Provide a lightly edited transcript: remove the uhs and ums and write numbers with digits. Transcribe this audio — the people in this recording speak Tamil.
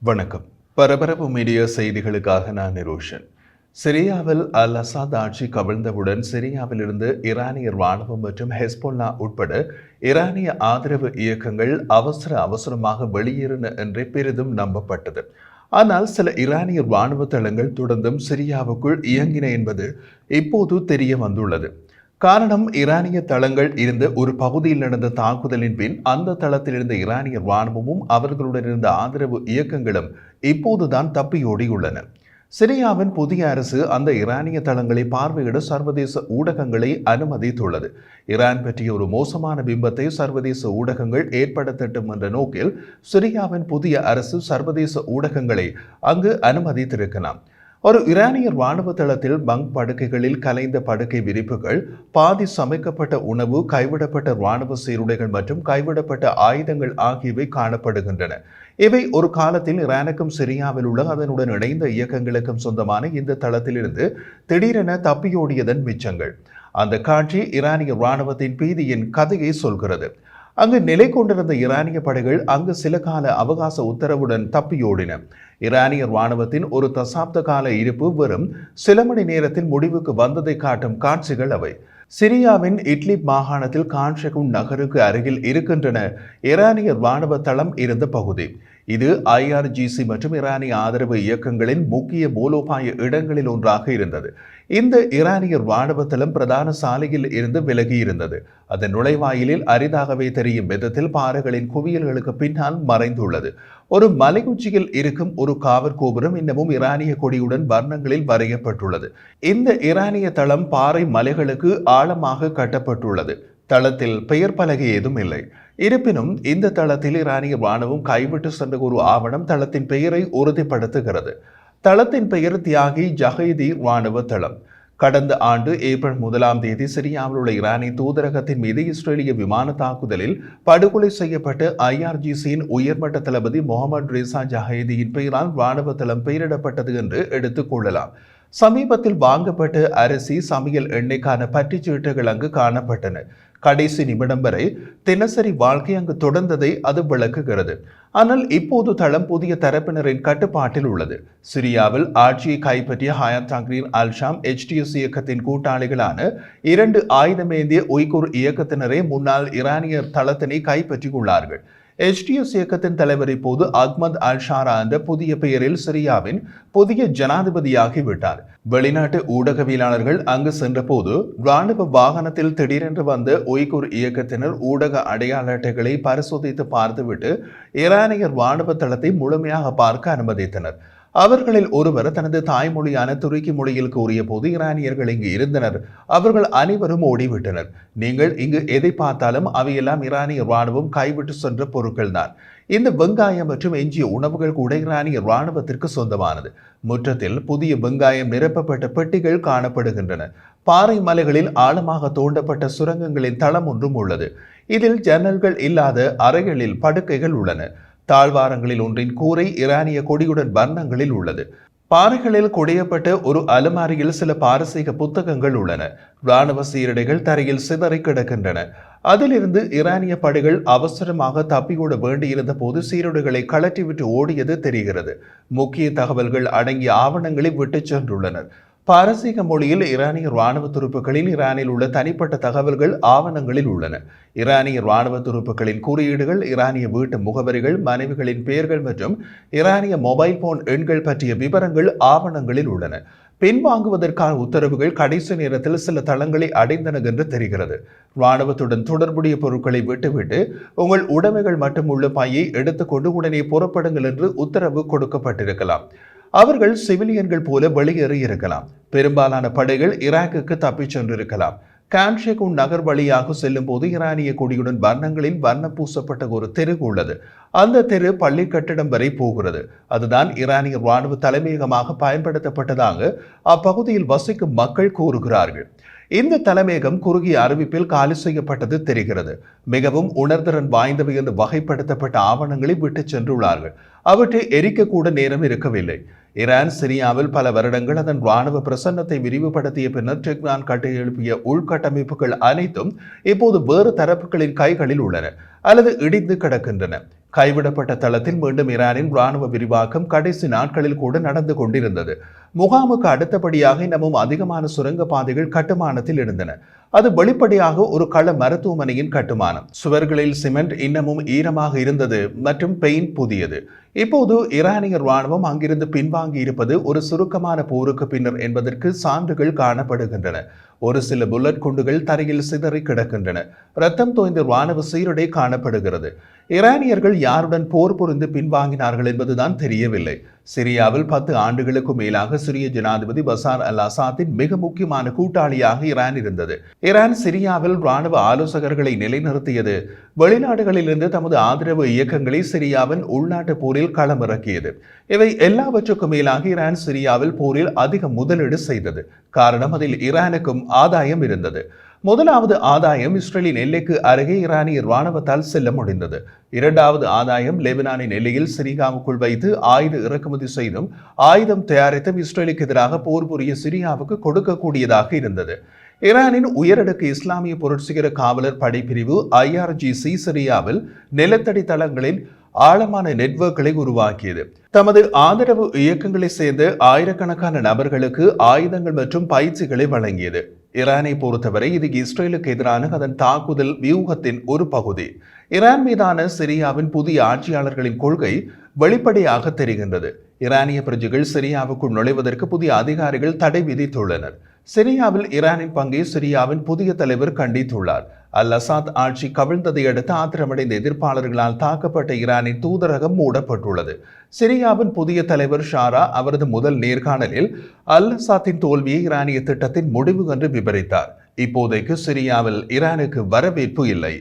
வணக்கம். பரபரப்பு மீடியா செய்திகளுக்காக நான் நிரோஷன். சிரியாவில் அல் அசாத் ஆட்சி கவிழ்ந்தவுடன் சிரியாவிலிருந்து ஈரானியர் ராணுவம் மற்றும் ஹெஸ்பொல்லா உட்பட ஈரானிய ஆதரவு இயக்கங்கள் அவசரமாக வெளியேறின என்றே பெரிதும் நம்பப்பட்டது. ஆனால் சில ஈரானிய ராணுவ தளங்கள் தொடர்ந்தும் சிரியாவுக்குள் இயங்கின என்பது இப்போது தெரிய வந்துள்ளது. காரணம், ஈரானிய தளங்கள் இருந்த ஒரு பகுதியில் நடந்த தாக்குதலின் பின் அந்த தளத்தில் இருந்த ஈரானிய ராணுவமும் அவர்களுடன் இருந்த ஆதரவு இயக்கங்களும் இப்போதுதான் தப்பியோடியுள்ளன. சிரியாவின் புதிய அரசு அந்த ஈரானிய தளங்களை பார்வையிட சர்வதேச ஊடகங்களை அனுமதித்துள்ளது. ஈரான் பற்றிய ஒரு மோசமான பிம்பத்தை சர்வதேச ஊடகங்கள் ஏற்படுத்தட்டும் என்ற நோக்கில் சிரியாவின் புதிய அரசு சர்வதேச ஊடகங்களை அங்கு அனுமதித்திருக்கலாம். ஒரு ஈரானிய ராணுவ தளத்தில் பங்க் படுக்கைகளில் கலைந்த படுக்கை விரிப்புகள், பாதி சமைக்கப்பட்ட உணவு, கைவிடப்பட்ட ராணுவ சீருடைகள் மற்றும் கைவிடப்பட்ட ஆயுதங்கள் ஆகியவை காணப்படுகின்றன. இவை ஒரு காலத்தில் ஈரானுக்கும் சிரியாவில் உள்ள அதனுடன் இணைந்த இயக்கங்களுக்கும் சொந்தமான இந்த தளத்திலிருந்து திடீரென தப்பியோடியதன் மிச்சங்கள். அந்த காட்சி ஈரானிய ராணுவத்தின் பீதியின் கதையை சொல்கிறது. அங்கு நிலை கொண்டிருந்த ஈரானிய படைகள் அங்கு சில கால அவகாச உத்தரவுடன் தப்பியோடின. ஈரானிய ராணுவத்தின் ஒரு தசாப்த கால இருப்பு வெறும் சில மணி நேரத்தில் முடிவுக்கு வந்ததை காட்டும் காட்சிகள் அவை. சிரியாவின் இட்லிப் மாகாணத்தில் கான்ஷெகுன் நகருக்கு அருகில் இருக்கின்றன ஈரானிய ராணுவ தளம் இருந்த பகுதி. இது IRGC மற்றும் ஈரானிய ஆதரவு இயக்கங்களின் முக்கிய மூலோபாய இடங்களில் ஒன்றாக இருந்தது. இந்த ஈரானிய ராணுவ தளம் பிரதான சாலையில் இருந்து விலகி இருந்தது. அதன் நுழைவாயிலில் அரிதாகவே தெரியும் விதத்தில் பாறைகளின் குவியல்களுக்கு பின்னால் மறைந்துள்ளது. ஒரு மலைக்குச்சியில் இருக்கும் ஒரு காவற் கோபுரம் இன்னமும் ஈரானிய கொடியுடன் வர்ணங்களில் வரையப்பட்டுள்ளது. இந்த ஈரானிய தளம் பாறை மலைகளுக்கு ஆழமாக கட்டப்பட்டுள்ளது. தளத்தில் பெயர் பலகை ஏதும் இல்லை. இருப்பினும் இந்த தளத்தில் ஈரானிய ராணுவம் கைவிட்டு சென்ற ஒரு ஆவணம் தளத்தின் பெயரை உறுதிப்படுத்துகிறது. தளத்தின் பெயர் தியாகி ஜஹீதி ராணுவ தளம். கடந்த ஆண்டு ஏப்ரல் 1 சிரியாவில் உள்ள ஈரானிய தூதரகத்தின் மீது இஸ்ரேலிய விமான தாக்குதலில் படுகொலை செய்யப்பட்ட IRGCயின் உயர்மட்ட தளபதி முகமது ரேசா ஜஹீதியின் பெயரால் ராணுவ தளம் பெயரிடப்பட்டது என்று எடுத்துக் கொள்ளலாம். சமீபத்தில் வாங்கப்பட்ட அரிசி, சமையல் எண்ணெய்க்கான பற்றுச்சீட்டுகள் அங்கு காணப்பட்டன. கடைசி நிமிடம் வரை தினசரி வாழ்க்கை அங்கு தொடர்ந்ததை அது விளக்குகிறது. ஆனால் இப்போது தளம் புதிய தரப்பினரின் கட்டுப்பாட்டில் உள்ளது. சிரியாவில் ஆட்சியை கைப்பற்றிய ஹயாத் தஹ்ரீர் அல்-ஷாம் HTS இயக்கத்தின் கூட்டாளிகளான 2 ஆயுதமேந்திய உய்குர் இயக்கத்தினரே முன்னாள் ஈரானிய தளத்தினை கைப்பற்றியுள்ளார்கள். HTS இயக்கத்தின் தலைவர் இப்போது அஹ்மத் அல்-ஷாரா என்ற புதிய பெயரில் சிரியாவின் புதிய ஜனாதிபதியாகிவிட்டார். வெளிநாட்டு ஊடகவியலாளர்கள் அங்கு சென்றபோது ராணுவ வாகனத்தில் திடீரென்று வந்த உய்குர் இயக்கத்தினர் ஊடக அடையாள அட்டைகளை பரிசோதித்து பார்த்துவிட்டு ஈரானிய ராணுவ தளத்தை முழுமையாக பார்க்க அனுமதித்தனர். அவர்களில் ஒருவர் தனது தாய்மொழியான துருக்கி மொழியில் கூறிய போது, ஈரானியர்கள் இங்கு இருந்தனர், அவர்கள் அனைவரும் ஓடிவிட்டனர். நீங்கள் இங்கு எதை பார்த்தாலும் அவையெல்லாம் ஈரானிய ராணுவம் கைவிட்டு சென்ற பொருட்கள் தான். இந்த வெங்காயம் மற்றும் எஞ்சிய உணவுகள் கூட ஈரானிய ராணுவத்திற்கு சொந்தமானது. முற்றத்தில் புதிய வெங்காயம் நிரப்பப்பட்ட பெட்டிகள் காணப்படுகின்றன. பாறை மலைகளில் ஆழமாக தோண்டப்பட்ட சுரங்கங்களின் தளம் ஒன்றும் உள்ளது. இதில் ஜன்னல்கள் இல்லாத அறைகளில் படுக்கைகள் உள்ளன. தாழ்வாரங்களில் ஒன்றின் கூரை ஈரானிய கொடியுடன் வர்ணங்களில் உள்ளது. பாறைகளில் குடையப்பட்ட ஒரு அலமாரியில் சில பாரசீக புத்தகங்கள் உள்ளன. இராணுவ சீருடைகள் தரையில் சிதறி கிடக்கின்றன. அதிலிருந்து ஈரானிய படைகள் அவசரமாக தப்பியோட வேண்டியிருந்த போது சீருடைகளை கழற்றிவிட்டு ஓடியது தெரிகிறது. முக்கிய தகவல்கள் அடங்கிய ஆவணங்களை விட்டு சென்றுள்ளனர். பாரசீக மொழியில் ஈரானிய ராணுவ துருப்புகளில் ஈரானில் உள்ள தனிப்பட்ட தகவல்கள் ஆவணங்களில் உள்ளன. ஈரானிய ராணுவ துருப்புகளின் குறியீடுகள், ஈரானிய வீட்டு முகவரிகள், மனைவிகளின் பெயர்கள் மற்றும் ஈரானிய மொபைல் போன் எண்கள் பற்றிய விவரங்கள் ஆவணங்களில் உள்ளன. பின்வாங்குவதற்கான உத்தரவுகள் கடைசி நேரத்தில் சில தளங்களை அடைந்தன என்று தெரிகிறது. இராணுவத்துடன் தொடர்புடைய பொருட்களை விட்டுவிட்டு உங்கள் உடைமைகள் மட்டும் உள்ள பையை எடுத்துக்கொண்டு உடனே புறப்படுங்கள் என்று உத்தரவு கொடுக்கப்பட்டிருக்கலாம். அவர்கள் சிவிலியன்கள் போல வெளியேறி இருக்கலாம். பெரும்பாலான படைகள் ஈராக்குக்கு தப்பிச் சென்றிருக்கலாம். கான்ஷெகுன் நகர் வழியாக செல்லும் போது ஈரானிய கொடியுடன் வர்ணங்களில் வர்ணம் பூசப்பட்ட ஒரு தெரு உள்ளது. அந்த தெரு பள்ளி கட்டிடம் வரை போகிறது. அதுதான் ஈரானிய ராணுவ தலைமையகமாக பயன்படுத்தப்பட்டதாக அப்பகுதியில் வசிக்கும் மக்கள் கூறுகிறார்கள். இந்த தலைமையகம் குறுகிய அறிவிப்பில் காலி செய்யப்பட்டது தெரிகிறது. மிகவும் உணர்திறன் வாய்ந்தவை என்று வகைப்படுத்தப்பட்ட ஆவணங்களை விட்டு சென்றுள்ளார்கள். அவற்றை எரிக்கக்கூட நேரம் இருக்கவில்லை. ஈரான் சிரியாவில் பல வருடங்கள் அதன் ராணுவ பிரசன்னத்தை விரிவுபடுத்திய பின்னர் டெஹ்ரான் கட்டியெழுப்பிய உள்கட்டமைப்புகள் அனைத்தும் இப்போது வேறு தரப்புகளின் கைகளில் உள்ளன அல்லது இடிந்து கிடக்கின்றன. கைவிடப்பட்ட தளத்தில் மீண்டும் ஈரானின் ராணுவ விரிவாக்கம் கடைசி நாட்களில் கூட நடந்து கொண்டிருந்தது. முகாமுக்கு அடுத்தபடியாக இன்னமும் அதிகமான சுரங்க பாதைகள் கட்டுமானத்தில் இருந்தன. அது வெளிப்படையாக ஒரு கள மருத்துவமனையின் கட்டுமானம். சுவர்களில் சிமெண்ட் இன்னமும் ஈரமாக இருந்தது மற்றும் பெயிண்ட் புதியது. இப்போது ஈரானிய ராணுவம் அங்கிருந்து பின்வாங்கி இருப்பது ஒரு சுருக்கமான போருக்கு பின்னர் என்பதற்கு சான்றுகள் காணப்படுகின்றன. ஒரு சில புல்லட் குண்டுகள் தரையில் சிதறி கிடக்கின்றன. ரத்தம் தோய்ந்த ராணுவ சீருடை காணப்படுகிறது. ஈரானியர்கள் யாருடன் போர் புரிந்து பின்வாங்கினார்கள் என்பதுதான் தெரியவில்லை. சிரியாவில் 10 ஆண்டுகளுக்கு மேலாக சிரிய ஜனாதிபதி பசார் அல் அசாத்தின் மிக முக்கியமான கூட்டாளியாக ஈரான் இருந்தது. ஈரான் சிரியாவில் ராணுவ ஆலோசகர்களை நிலைநிறுத்தியது. வெளிநாடுகளிலிருந்து தமது ஆதரவு இயக்கங்களை சிரியாவின் உள்நாட்டு போரில் களமிறக்கியது. இவை எல்லாவற்றுக்கும் மேலாக ஈரான் சிரியாவில் போரில் அதிக முதலீடு செய்தது. காரணம், அதில் ஈரானுக்கும் ஆதாயம் இருந்தது. முதலாவது ஆதாயம் இஸ்ரேலின் எல்லைக்கு அருகே ஈரானிய ராணுவத்தால் செல்ல முடிந்தது. இரண்டாவது ஆதாயம் லெபனானின் எல்லையில் சிரியாவுக்குள் வைத்து ஆயுத இறக்குமதி செய்தும் ஆயுதம் தயாரித்தும் இஸ்ரேலுக்கு எதிராக போர் புரிய சிரியாவுக்கு கொடுக்கக்கூடியதாக இருந்தது. ஈரானின் உயரடுக்கு இஸ்லாமிய புரட்சிகர காவலர் படைப்பிரிவு IRGC சிரியாவில் நிலத்தடி தளங்களில் ஆழமான நெட்வொர்க்குகளை உருவாக்கியது. தமது ஆதரவு இயக்கங்களை சேர்ந்த ஆயிரக்கணக்கான நபர்களுக்கு ஆயுதங்கள் மற்றும் பயிற்சிகளை வழங்கியது. ஈரானை பொறுத்தவரை இது இஸ்ரேலுக்கு எதிரான அதன் தாக்குதல் வியூகத்தின் ஒரு பகுதி. ஈரான் மீதான சிரியாவின் புதிய ஆட்சியாளர்களின் கொள்கை வெளிப்படையாக தெரிகின்றது. ஈரானிய பிரஜைகள் சிரியாவுக்குள் நுழைவதற்கு புதிய அதிகாரிகள் தடை விதித்துள்ளனர். சிரியாவில் ஈரானின் பங்கை சிரியாவின் புதிய தலைவர் கண்டித்துள்ளார். அல் அசாத் ஆட்சி கவிழ்ந்ததை அடுத்து ஆத்திரமடைந்த எதிர்ப்பாளர்களால் தாக்கப்பட்ட ஈரானின் தூதரகம் மூடப்பட்டுள்ளது. சிரியாவின் புதிய தலைவர் ஷாரா அவரது முதல் நேர்காணலில் அல் அசாத்தின் தோல்வியை ஈரானிய திட்டத்தின் முடிவு என்று விவரித்தார். இப்போதைக்கு சிரியாவில் ஈரானுக்கு வரவேற்பு இல்லை.